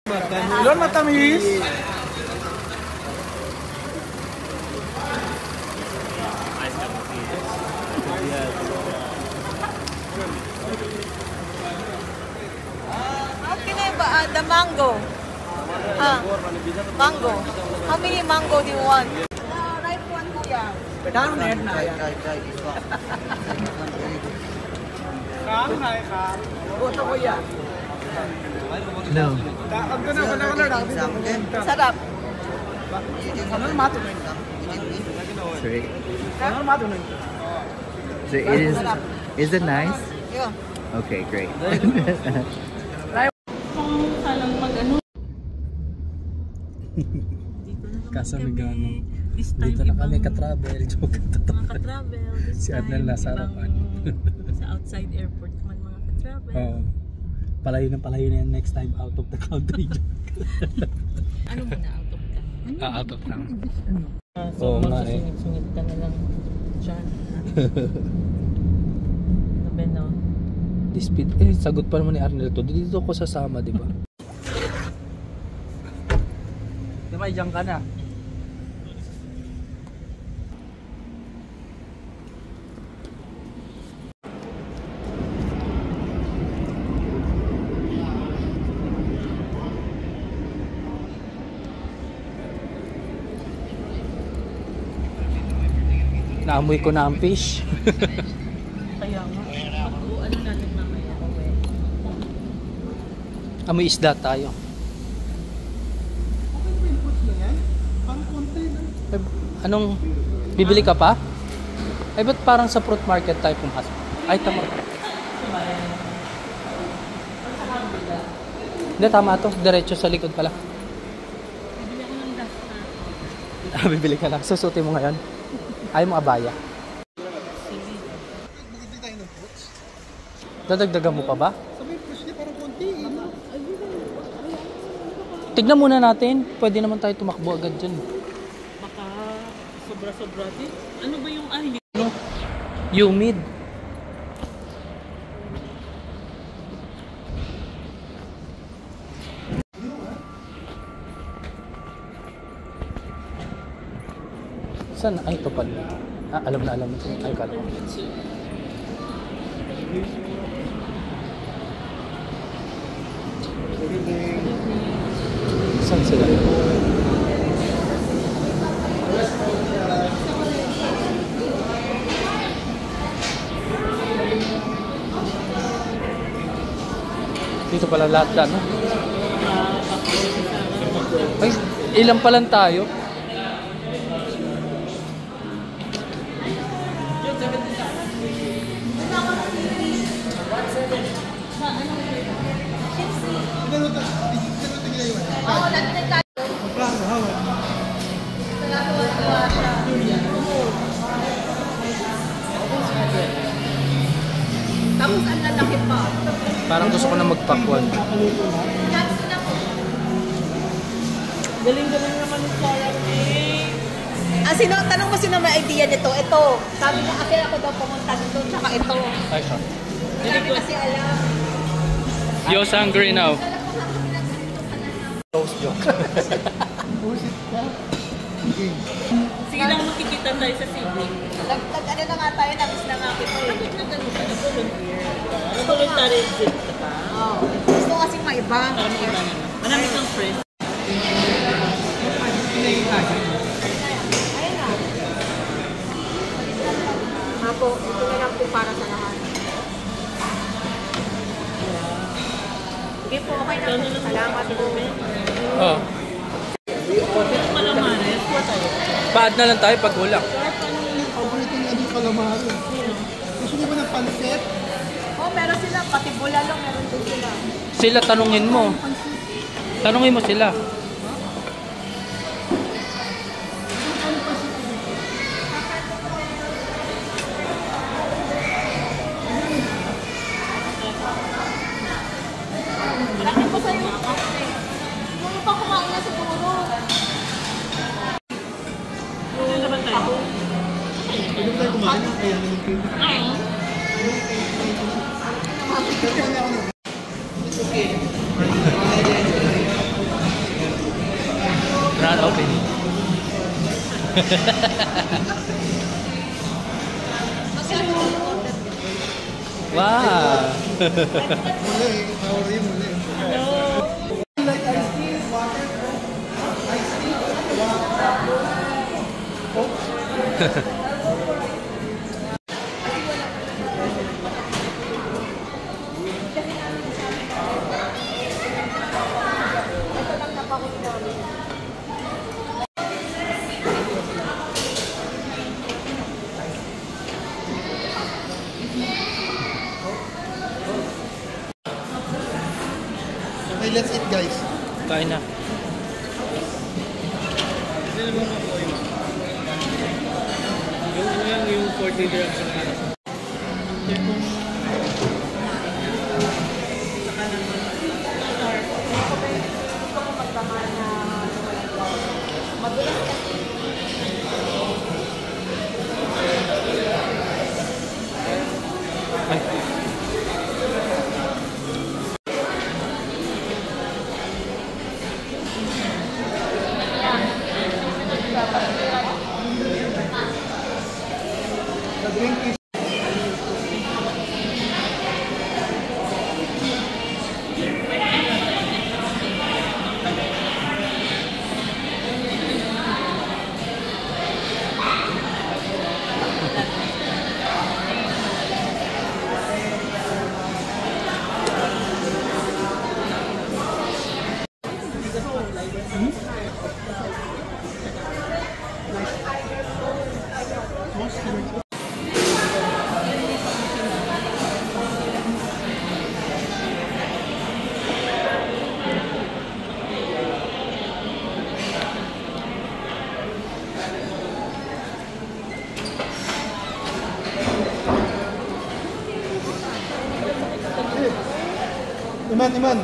Melon matamis. The mango. Mango. How many mango do you want? Ripe one, kuya. Better net na. Boto kuya. No. Sarap. So is it nice? Yeah. Okay, great. Kasamigano. Dito na kami ka-travel. Mga ka-travel. Si Adnan nasa harapan. Sa outside airport naman mga ka-travel. Palayo na yan next time out of the country. Ano muna out of town? Out of town. So magsisungit-sungit ka na lang dyan. Sabi no? Dispid. Sagot pa naman ni Arnel to. Dito ko sasama, di ba? May diyan ka na. Naamoy ko na ang fish. Kaya nga. Ano natin mamaya? Amoy isda tayo. Anong bibili ka pa? Ay ba't parang sa fruit market tayo pumasok? Ay tama. Hindi tama to, diretso sa likod pala. Bibili ako ng dasta. Bibili ka lang, susutin mo ngayon. Ayaw mo abaya. Dadagdagan mo pa ba? Tignan muna natin, pwede naman tayo tumakbo agad dyan. Sobra-sobra din. Ano ba yung ahili? Humid. Saan? Ay, ito pala. Alam na. Ay, kala ko. Saan sila? Dito pala lahat dyan, no? Ay, ilan pa lang tayo? Tapos ang lalaki pa. Parang gusto ko na magpakwan. Galing-galing naman yung Sarah Sino, tanong mo sino may idea nito? Ito. Sabi niya kasi ako daw pumunta dito, tsaka ito. Ay, sorry. Sabi kasi alam. Yo's hungry now. Sige lang, makikita tayo sa CV. Ano na nga tayo, nabis na nga kita eh. Voluntary exit ka pa. Gusto kasi maiba. Marami kang friends. Ayun na. Apo, ito na lang po para sa lahat. Sige po, okay na po. Salamat po. Oh. Malamares, po tayo. Paad na lang tayo pag ulang. Paborito niya yung calamari. Gusto niyo ba ng pansit? Oh, meron sila. Pati bulalo, meron din sila. Sila, tanungin mo. Tanungin mo sila. Laki po sa'yo. Hindi pa kumain na siguro. Ano naman tayo? Pwede tayo kumain ng kaya ng cream. It's okay. Wow! Muli, power yun muli. Like iced tea, water, iced tea, water, Coke. Okay, let's eat guys. Kain na. Yung 40 dirhams na ano. The drink is Iman.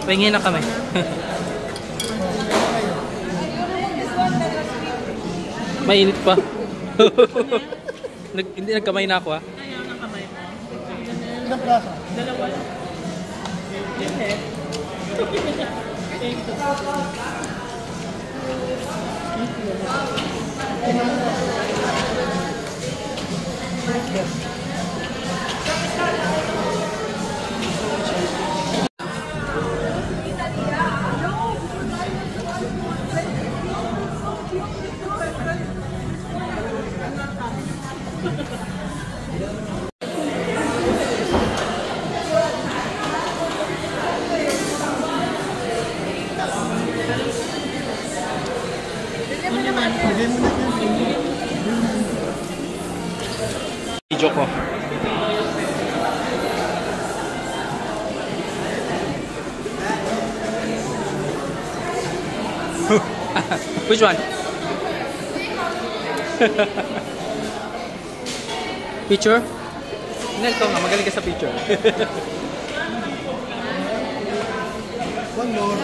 Pahingin na kami. Mainit pa. Hindi nagkamay na ako ah. Ayaw ng kamay mo. Ilang plaza? Dalawa lang. Bigay mo na yun. Video ko. Which one? Picture? Nel, ikaw nga, magaling ka sa picture. One more.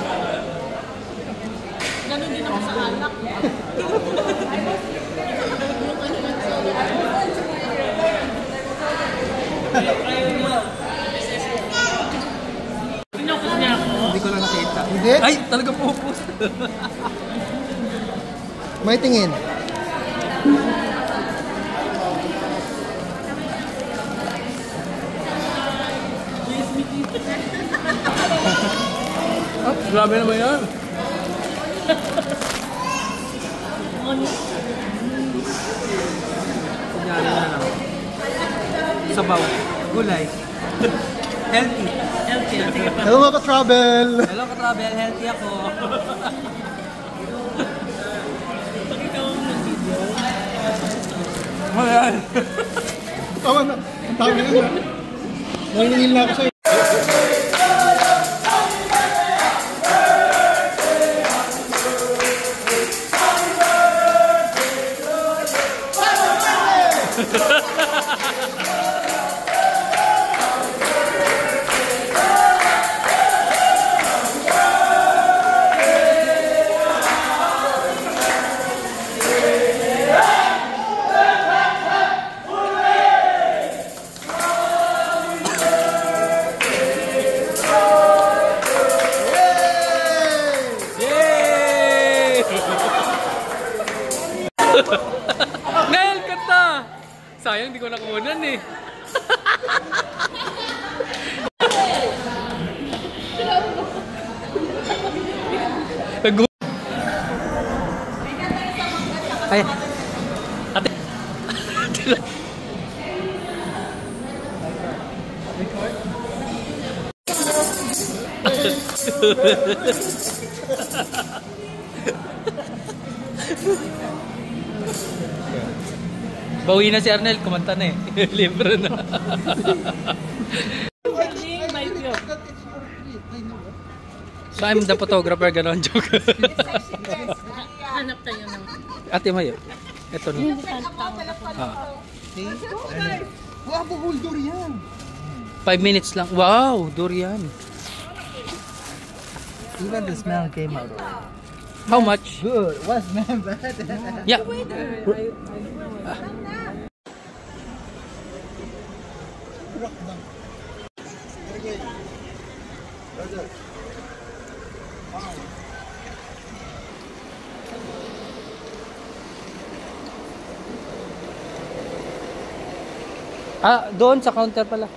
Ganon din ako sa alak. Pinokos niya ako. Hindi ko lang nakita. Hindi? Ay, talaga pupus. May tingin. Grabe naman yan. Kunyari na lang. Sabaw. Gulay. Healthy. Healthy. Sige pa. Hello mga ka-travel! Hello ka-travel, healthy ako. Pag ikaw ang nag-video. Ayan. Tama na. Ang tama na na. Nangingil na ako sa'yo. Ngayon kanta! Sayang, di ko nakunan eh. Ay, ate. Bawi na si Arnel, kumanta na eh. Libre na. So I'm the photographer, ganon joke. Hanap tayo ng... Ate Mayo, ito na. Wow, buhol durian. 5 minutes lang. Wow, durian. Even the smell came out. How much? Good. What's man bad? Yeah. Doon sa counter pala.